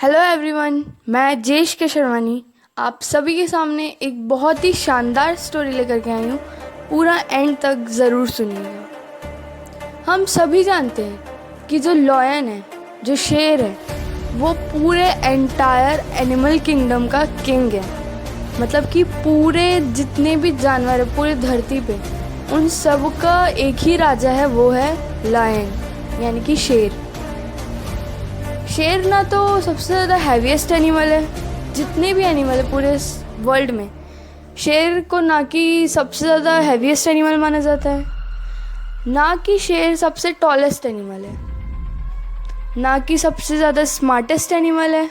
Hello everyone, मैं जेश के शर्मानी आप सभी के सामने एक बहुत ही शानदार स्टोरी लेकर के आई हूँ। पूरा एंड तक ज़रूर सुनिएगा। हम सभी जानते हैं कि जो लॉयन है, जो शेर है, वो पूरे एंटायर एनिमल किंगडम का किंग है। मतलब कि पूरे जितने भी जानवर है पूरी धरती पे, उन सब का एक ही राजा है, वो है लायन, यानी कि शेर। शेर ना तो सबसे ज़्यादा हैवीएस्ट एनिमल है, जितने भी एनिमल है पूरे वर्ल्ड में, शेर को ना कि सबसे ज़्यादा हैवीएस्ट एनिमल माना जाता है, ना कि शेर सबसे टॉलेस्ट एनिमल है, ना कि सबसे ज़्यादा स्मार्टेस्ट एनिमल है,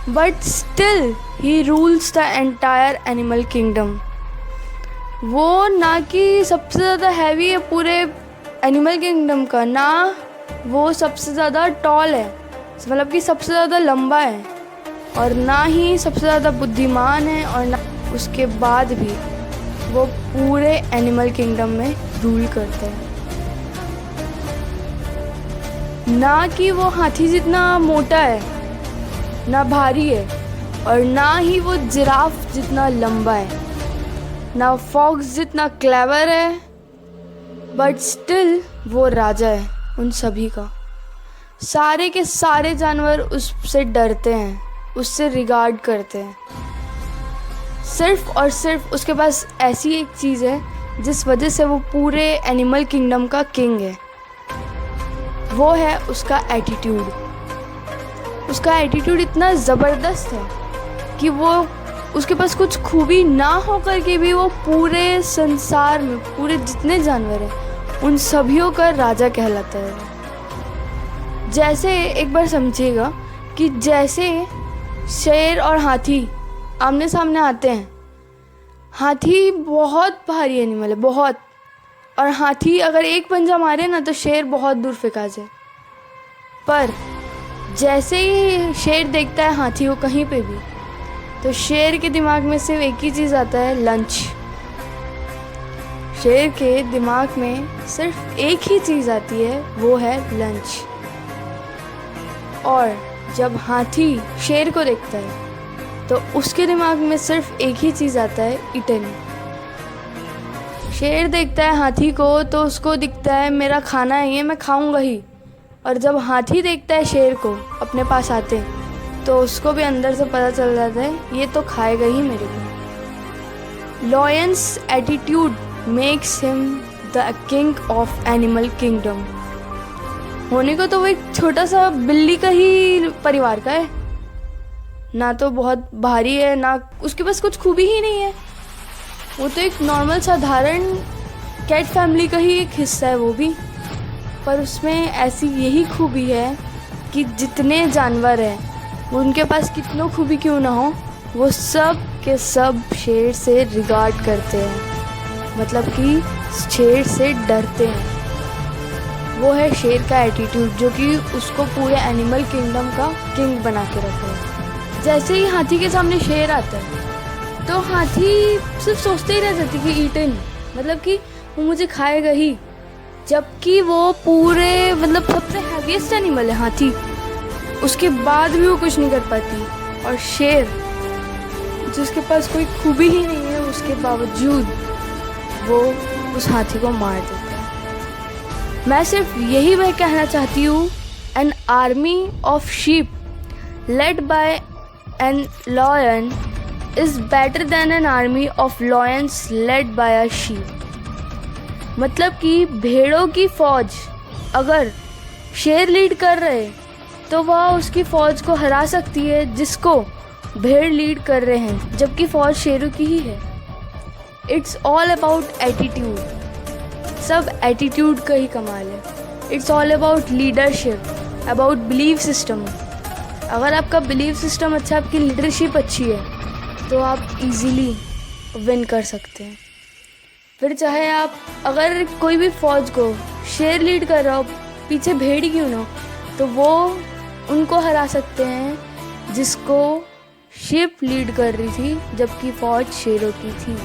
but still he rules the entire animal kingdom. वो ना कि सबसे ज़्यादा हैवी है पूरे एनिमल किंगडम का, ना वो सबसे ज़्यादा टॉल है, मतलब कि सबसे ज़्यादा लंबा है, और ना ही सबसे ज़्यादा बुद्धिमान है, और ना उसके बाद भी वो पूरे एनिमल किंगडम में रूल करते हैं। ना कि वो हाथी जितना मोटा है, ना भारी है, और ना ही वो जिराफ जितना लंबा है, ना फॉक्स जितना क्लेवर है, बट स्टिल वो राजा है उन सभी का। सारे के सारे जानवर उससे डरते हैं, उससे रिगार्ड करते हैं। सिर्फ और सिर्फ उसके पास ऐसी एक चीज़ है जिस वजह से वो पूरे एनिमल किंगडम का किंग है, वो है उसका एटीट्यूड। उसका एटीट्यूड इतना ज़बरदस्त है कि वो उसके पास कुछ खूबी ना हो करके भी वो पूरे संसार में पूरे जितने जानवर हैं उन सभियों का राजा कहलाता है। जैसे एक बार समझिएगा कि जैसे शेर और हाथी आमने सामने आते हैं, हाथी बहुत भारी एनिमल है, बहुत, और हाथी अगर एक पंजा मारे ना तो शेर बहुत दूर फेंका जाए। पर जैसे ही शेर देखता है हाथी को कहीं पे भी, तो शेर के दिमाग में सिर्फ एक ही चीज़ आता है, लंच। शेर के दिमाग में सिर्फ एक ही चीज़ आती है, वो है लंच। और जब हाथी शेर को देखता है तो उसके दिमाग में सिर्फ एक ही चीज़ आता है, इटन। शेर देखता है हाथी को तो उसको दिखता है मेरा खाना है ये, मैं खाऊंगा ही। और जब हाथी देखता है शेर को अपने पास आते तो उसको भी अंदर से पता चल जाता है ये तो खाएगा ही मेरे को। Lions attitude makes him the king of animal kingdom. होने को तो वो एक छोटा सा बिल्ली का ही परिवार का है, ना तो बहुत भारी है, ना उसके पास कुछ खूबी ही नहीं है। वो तो एक नॉर्मल साधारण कैट फैमिली का ही एक हिस्सा है वो भी। पर उसमें ऐसी यही खूबी है कि जितने जानवर हैं उनके पास कितनों खूबी क्यों ना हो, वो सब के सब शेर से रिगार्ड करते हैं, मतलब कि शेर से डरते हैं। वो है शेर का एटीट्यूड, जो कि उसको पूरे एनिमल किंगडम का किंग बना के रखा है। जैसे ही हाथी के सामने शेर आता है तो हाथी सिर्फ सोचते ही रह जाती कि ईटन, मतलब कि वो मुझे खाएगा ही, जबकि वो पूरे मतलब सबसे हैवीएस्ट एनिमल है हाथी, उसके बाद भी वो कुछ नहीं कर पाती। और शेर जिसके पास कोई खूबी ही नहीं है, उसके बावजूद वो उस हाथी को मार देता है। मैं सिर्फ यही मैं कहना चाहती हूँ, an army of sheep led by an lion is better than an army of lions led by a sheep. मतलब कि भेड़ों की फौज अगर शेर लीड कर रहे तो वह उसकी फौज को हरा सकती है जिसको भेड़ लीड कर रहे हैं, जबकि फौज शेरों की ही है। इट्स ऑल अबाउट एटीट्यूड, सब एटीट्यूड का ही कमाल है। It's all about leadership, about believe system. अगर आपका बिलीव सिस्टम अच्छा है, आपकी लीडरशिप अच्छी है, तो आप इजीली विन कर सकते हैं। फिर चाहे आप अगर कोई भी फौज को शेर लीड कर रहा हो, पीछे भेड़ ही क्यों ना हो, तो वो उनको हरा सकते हैं जिसको शिप लीड कर रही थी, जबकि फौज शेरों की थी।